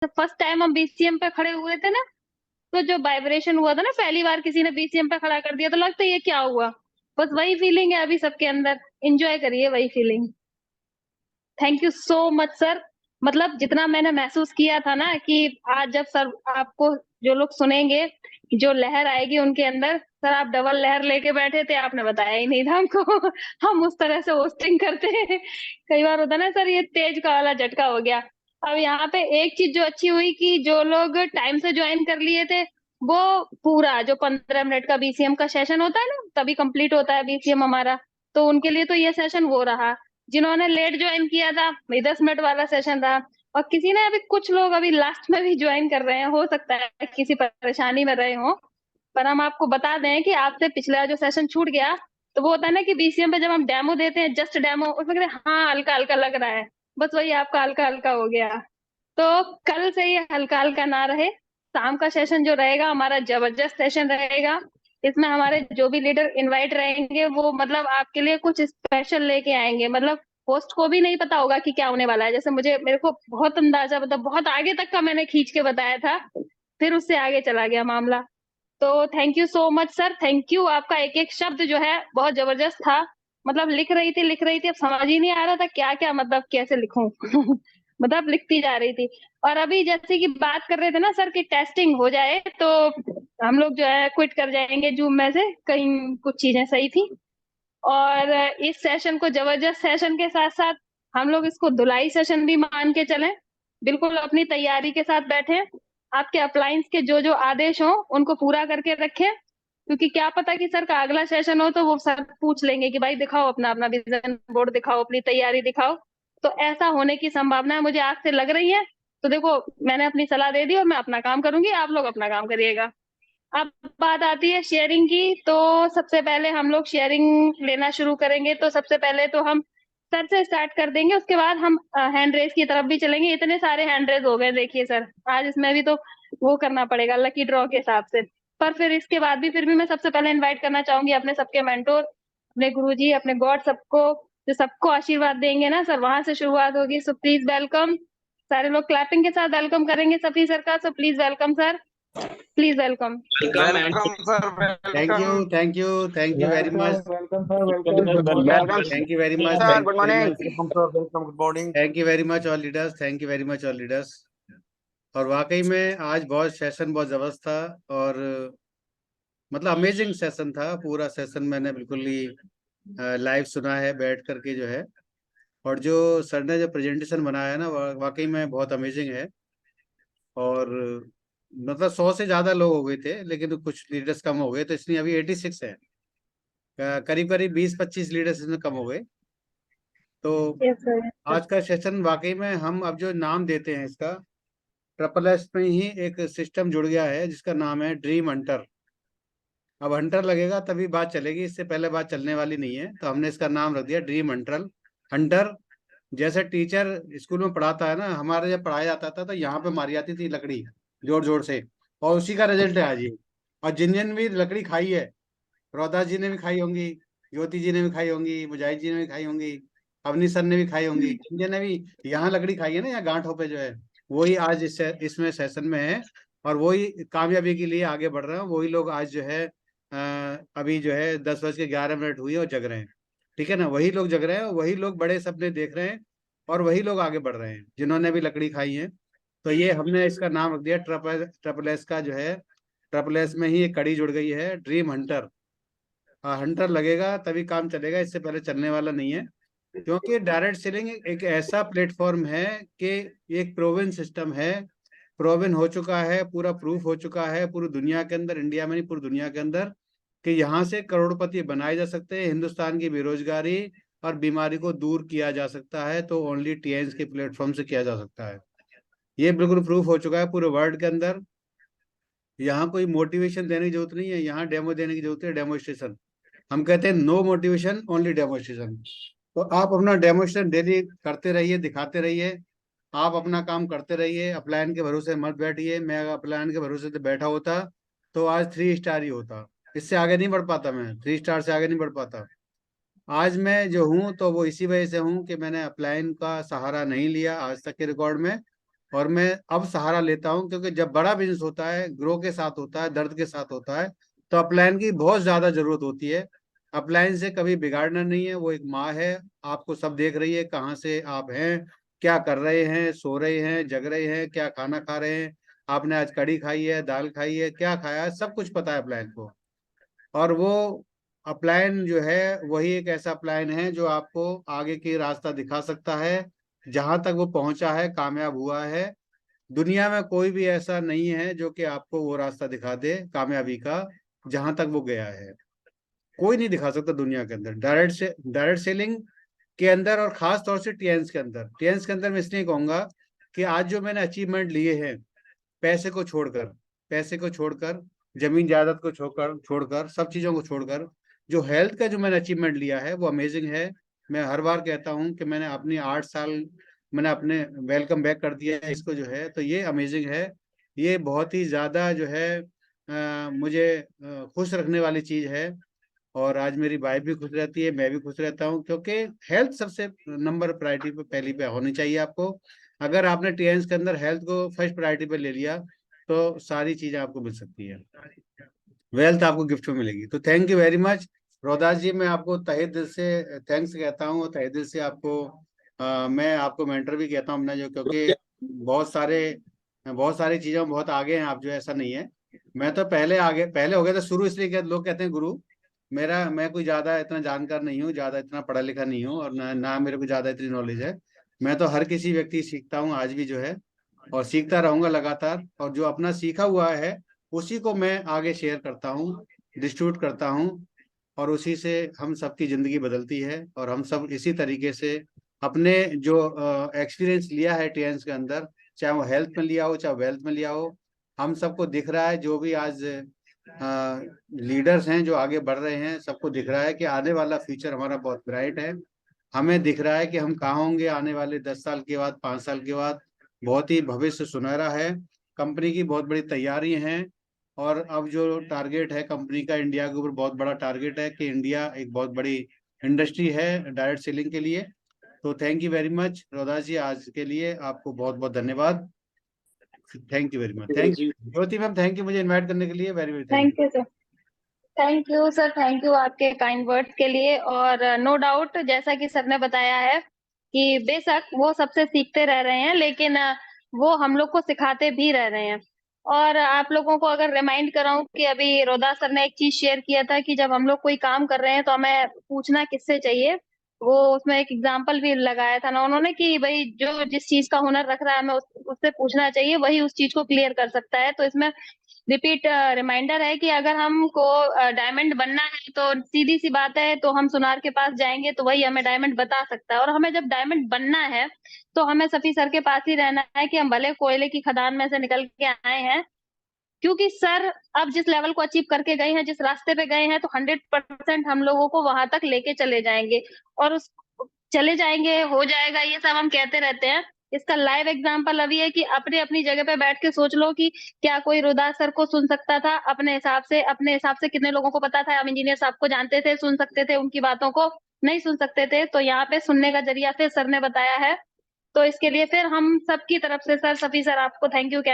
First time हम BCM पे खड़े हुए थे ना, तो जो वाइब्रेशन हुआ था ना, पहली बार किसी ने बीसीएम पे खड़ा कर दिया, तो लगता है ये क्या हुआ। बस वही फीलिंग है अभी सबके अंदर। एंजॉय करिए वही feeling. Thank you so much sir. मतलब जितना मैंने महसूस किया था ना कि आज जब सर आपको, जो लोग सुनेंगे, जो लहर आएगी उनके अंदर, सर आप डबल लहर लेके बैठे थे, आपने बताया ही नहीं था हमको। हम उस तरह से होस्टिंग करते हैं। कई बार होता है ना सर, ये तेज का वाला झटका हो गया। अब यहाँ पे एक चीज जो अच्छी हुई कि जो लोग टाइम से ज्वाइन कर लिए थे, वो पूरा जो 15 मिनट का बीसीएम का सेशन होता है ना, तभी कंप्लीट होता है बीसीएम हमारा। तो उनके लिए तो ये सेशन वो रहा। जिन्होंने लेट ज्वाइन किया था, वही 10 मिनट वाला सेशन रहा। और किसी ने अभी, कुछ लोग अभी लास्ट में भी ज्वाइन कर रहे हैं, हो सकता है किसी परेशानी में रहे हो। पर हम आपको बता दें कि आपसे पिछला जो सेशन छूट गया, तो वो होता है ना कि बीसीएम पे जब हम डेमो देते हैं, जस्ट डेमो, उसमें कहते हैं हाँ हल्का हल्का लग रहा है, बस वही आपका हल्का हल्का हो गया। तो कल से ये हल्का हल्का ना रहे। शाम का सेशन जो रहेगा हमारा जबरदस्त सेशन रहेगा। इसमें हमारे जो भी लीडर इनवाइट रहेंगे, वो मतलब आपके लिए कुछ स्पेशल लेके आएंगे। मतलब होस्ट को भी नहीं पता होगा कि क्या होने वाला है। जैसे मुझे, मेरे को बहुत अंदाजा, मतलब बहुत आगे तक का मैंने खींच के बताया था, फिर उससे आगे चला गया मामला। तो thank you so much sir, thank you. आपका एक एक शब्द जो है बहुत जबरदस्त था। मतलब लिख रही थी, अब समझ ही नहीं आ रहा था क्या क्या, मतलब कैसे लिखूं। मतलब लिखती जा रही थी। और अभी जैसे कि बात कर रहे थे ना सर कि टेस्टिंग हो जाए तो हम लोग जो है क्विट कर जाएंगे जूम में से, कहीं कुछ चीजें सही थी। और इस सेशन को जबरदस्त सेशन के साथ साथ हम लोग इसको धुलाई सेशन भी मान के चलें। बिल्कुल अपनी तैयारी के साथ बैठे। आपके अप्लायंस के जो जो आदेश हो उनको पूरा करके रखें, क्योंकि क्या पता कि सर का अगला सेशन हो तो वो सर पूछ लेंगे कि भाई दिखाओ अपना अपना विजन बोर्ड, दिखाओ अपनी तैयारी दिखाओ। तो ऐसा होने की संभावना मुझे आज से लग रही है। तो देखो, मैंने अपनी सलाह दे दी और मैं अपना काम करूंगी, आप लोग अपना काम करिएगा। अब बात आती है शेयरिंग की, तो सबसे पहले हम लोग शेयरिंग लेना शुरू करेंगे। तो सबसे पहले तो हम सर से स्टार्ट कर देंगे, उसके बाद हम हैंड रेस की तरफ भी चलेंगे। इतने सारे हैंड रेस हो गए देखिए सर, आज इसमें भी तो वो करना पड़ेगा लकी ड्रॉ के हिसाब से। पर फिर इसके बाद भी फिर भी मैं सबसे पहले इनवाइट करना चाहूंगी अपने सबके मेंटोर, अपने गुरुजी, अपने गॉड, सबको, जो सबको आशीर्वाद देंगे ना सर, वहां से शुरुआत होगी। So please welcome. सारे लोग क्लैपिंग के साथ वेलकम करेंगे सफी सर का। So please welcome sir, please welcome. Welcome and welcome sir, thank you, welcome. Thank you, thank you very welcome much. Welcome sir, welcome. Welcome good morning. Welcome welcome thank you very much, sir, thank good you very morning. Much. Welcome sir, welcome, good morning. Thank you very much all leaders, thank you very much all leaders. और वाकई में आज बहुत session बहुत जबरदस्त था। और मतलब अमेजिंग सेशन था। पूरा सेशन मैंने बिल्कुल ही लाइव सुना है बैठ करके जो है। और जो सर ने जो प्रेजेंटेशन बनाया है ना, वाकई में बहुत अमेजिंग है। और मतलब 100 से ज्यादा लोग हो गए थे, लेकिन कुछ लीडर्स कम हो गए, तो इसलिए अभी 86 है। करीब करीब 20-25 लीडर्स इसमें कम हो गए। तो यस सर। आज का सेशन वाकई में, हम अब जो नाम देते हैं इसका, ट्रिपल एस में ही एक सिस्टम जुड़ गया है जिसका नाम है ड्रीम हंटर। अब हंटर लगेगा तभी बात चलेगी, इससे पहले बात चलने वाली नहीं है। तो हमने इसका नाम रख दिया ड्रीम हंटर। हंटर जैसे टीचर स्कूल में पढ़ाता है ना, हमारे जब पढ़ाया जाता था तो यहाँ पे मारी जाती थी लकड़ी जोर जोर से, और उसी का रिजल्ट है आज ये। और जिन जिन भी लकड़ी खाई है, रोहतास जी ने भी खाई होंगी, ज्योति जी ने भी खाई होंगी, मुजाहिद जी ने भी खाई होंगी, अवनी सर ने भी खाई होंगी, जिन जिन ने भी यहाँ लकड़ी खाई है ना, यहाँ गांठों पे जो है, वही आज इसमें सेशन में है। और वही कामयाबी के लिए आगे बढ़ रहे हैं। वही लोग आज जो है अभी जो है 10:11 हुई है और जग रहे हैं। ठीक है ना, वही लोग जग रहे हैं, वही लोग बड़े सपने देख रहे हैं, और वही लोग आगे बढ़ रहे हैं जिन्होंने भी लकड़ी खाई है। तो ये हमने इसका नाम रख दिया ट्रिपल ट्रिपल एस का जो है। ट्रिपल एस में ही एक कड़ी जुड़ गई है, ड्रीम हंटर। हाँ, हंटर लगेगा तभी काम चलेगा, इससे पहले चलने वाला नहीं है। क्योंकि डायरेक्ट सेलिंग एक ऐसा प्लेटफॉर्म है कि एक प्रोवन सिस्टम है, प्रोवन हो चुका है, पूरा प्रूफ हो चुका है पूरी दुनिया के अंदर, इंडिया में नहीं पूरी दुनिया के अंदर, कि यहाँ से करोड़पति बनाए जा सकते हैं। हिंदुस्तान की बेरोजगारी और बीमारी को दूर किया जा सकता है, तो ओनली टीएन्स के प्लेटफॉर्म से किया जा सकता है। ये बिल्कुल प्रूफ हो चुका है पूरे वर्ल्ड के अंदर। यहाँ कोई मोटिवेशन देने की जरूरत नहीं है, यहाँ डेमो देने की जरूरत है, डेमोस्ट्रेशन। हम कहते हैं नो मोटिवेशन ओनली डेमोस्ट्रेशन। तो आप अपना डेमोस्ट्रेशन डेली करते रहिए, दिखाते रहिए। आप अपना काम करते रहिए, अपलायन के भरोसे मत बैठिए। मैं अगर अपलायन के भरोसे से बैठा होता तो आज 3 स्टार ही होता, इससे आगे नहीं बढ़ पाता, मैं 3 स्टार से आगे नहीं बढ़ पाता। आज मैं जो हूँ तो वो इसी वजह से हूँ कि मैंने अपलायन का सहारा नहीं लिया आज तक के रिकॉर्ड में। और मैं अब सहारा लेता हूँ, क्योंकि जब बड़ा बिजनेस होता है, ग्रो के साथ होता है, दर्द के साथ होता है, तो अपलाइन की बहुत ज्यादा जरूरत होती है। अपलाइन से कभी बिगाड़ना नहीं है, वो एक माँ है, आपको सब देख रही है, कहाँ से आप हैं, क्या कर रहे हैं, सो रहे हैं, जग रहे हैं, क्या खाना खा रहे हैं, आपने आज कड़ी खाई है, दाल खाई है, क्या खाया है, सब कुछ पता है अपलाइन को। और वो अपलाइन जो है वही एक ऐसा अपलाइन है जो आपको आगे की रास्ता दिखा सकता है, जहां तक वो पहुंचा है, कामयाब हुआ है। दुनिया में कोई भी ऐसा नहीं है जो कि आपको वो रास्ता दिखा दे कामयाबी का, जहां तक वो गया है। कोई नहीं दिखा सकता दुनिया के अंदर, डायरेक्ट सेलिंग के अंदर, और खास तौर से टीएंस के अंदर। टीएंस के अंदर मैं इसलिए कहूंगा कि आज जो मैंने अचीवमेंट लिए हैं, पैसे को छोड़कर, पैसे को छोड़कर, जमीन जायदाद को छोड़कर छोड़कर सब चीजों को छोड़कर, जो हेल्थ का जो मैंने अचीवमेंट लिया है वो अमेजिंग है। मैं हर बार कहता हूँ कि मैंने अपनी 8 साल, मैंने अपने वेलकम बैक कर दिया है इसको जो है, तो ये अमेजिंग है। ये बहुत ही ज्यादा जो है मुझे खुश रखने वाली चीज है। और आज मेरी वाइफ भी खुश रहती है, मैं भी खुश रहता हूँ, क्योंकि हेल्थ सबसे नंबर प्रायोरिटी पे पहली पे होनी चाहिए आपको। अगर आपने टीएंस के अंदर हेल्थ को फर्स्ट प्रायोरिटी पे ले लिया, तो सारी चीजें आपको मिल सकती है, वेल्थ आपको गिफ्ट में मिलेगी। तो थैंक यू वेरी मच रोदास जी, मैं आपको तहे दिल से थैंक्स कहता हूँ, और तहे दिल से आपको मैं आपको मेंटर भी कहता हूँ अपना, जो क्योंकि बहुत सारी चीजों में बहुत आगे हैं आप, जो ऐसा नहीं है। मैं तो पहले हो गया था शुरू, इसलिए लोग कहते हैं गुरु। मैं कोई ज्यादा इतना जानकार नहीं हूँ, ज्यादा इतना पढ़ा लिखा नहीं हूँ, और ना मेरे को ज्यादा इतनी नॉलेज है। मैं तो हर किसी व्यक्ति से सीखता हूँ आज भी जो है, और सीखता रहूंगा लगातार। और जो अपना सीखा हुआ है उसी को मैं आगे शेयर करता हूँ, डिस्ट्रीब्यूट करता हूँ, और उसी से हम सबकी जिंदगी बदलती है। और हम सब इसी तरीके से अपने जो एक्सपीरियंस लिया है टीएंस के अंदर, चाहे वो हेल्थ में लिया हो, चाहे वेल्थ में लिया हो, हम सबको दिख रहा है, जो भी आज लीडर्स हैं जो आगे बढ़ रहे हैं, सबको दिख रहा है कि आने वाला फ्यूचर हमारा बहुत ब्राइट है। हमें दिख रहा है कि हम कहाँ होंगे आने वाले 10 साल के बाद, 5 साल के बाद। बहुत ही भविष्य सुनहरा है, कंपनी की बहुत बड़ी तैयारी हैं। और अब जो टारगेट है कंपनी का, इंडिया के ऊपर बहुत बड़ा टारगेट है कि इंडिया एक बहुत बड़ी इंडस्ट्री है डायरेक्ट सेलिंग के लिए। तो थैंक यू वेरी मच रोदास जी, आज के लिए आपको बहुत बहुत धन्यवाद। Thank you very much, thank you Jyoti ma'am, thank you मुझे इनवाइट करने के लिए, very very thank thank you sir. Thank you sir, thank you आपके काइंड वर्ड्स के लिए। और नो डाउट जैसा कि सर ने बताया है कि बेशक वो सबसे सीखते रह रहे हैं, लेकिन वो हम लोग को सिखाते भी रह रहे हैं। और आप लोगों को अगर रिमाइंड कराऊं कि अभी रोदा सर ने एक चीज शेयर किया था कि जब हम लोग कोई काम कर रहे हैं तो हमें पूछना किससे चाहिए। वो उसमें एक एग्जाम्पल भी लगाया था ना उन्होंने कि भाई जो जिस चीज का हुनर रख रहा है हमें उससे पूछना चाहिए, वही उस चीज को क्लियर कर सकता है। तो इसमें रिपीट रिमाइंडर है कि अगर हमको डायमंड बनना है तो सीधी सी बात है, तो हम सुनार के पास जाएंगे तो वही हमें डायमंड बता सकता है। और हमें जब डायमंड बनना है तो हमें सफी सर के पास ही रहना है कि हम भले कोयले की खदान में से निकल के आए हैं, क्योंकि सर अब जिस लेवल को अचीव करके गए हैं, जिस रास्ते पे गए हैं, तो 100% हम लोगों को वहां तक लेके चले जाएंगे। और उस चले जाएंगे, हो जाएगा, ये सब हम कहते रहते हैं। इसका लाइव एग्जांपल अभी है कि अपने अपनी जगह पे बैठ के सोच लो कि क्या कोई रुदास सर को सुन सकता था अपने हिसाब से कितने लोगों को पता था, हम इंजीनियर साहब को जानते थे, सुन सकते थे उनकी बातों को? नहीं सुन सकते थे। तो यहाँ पे सुनने का जरिया फिर सर ने बताया है। तो इसके लिए फिर हम सबकी तरफ से सर, सफी सर, आपको थैंक यू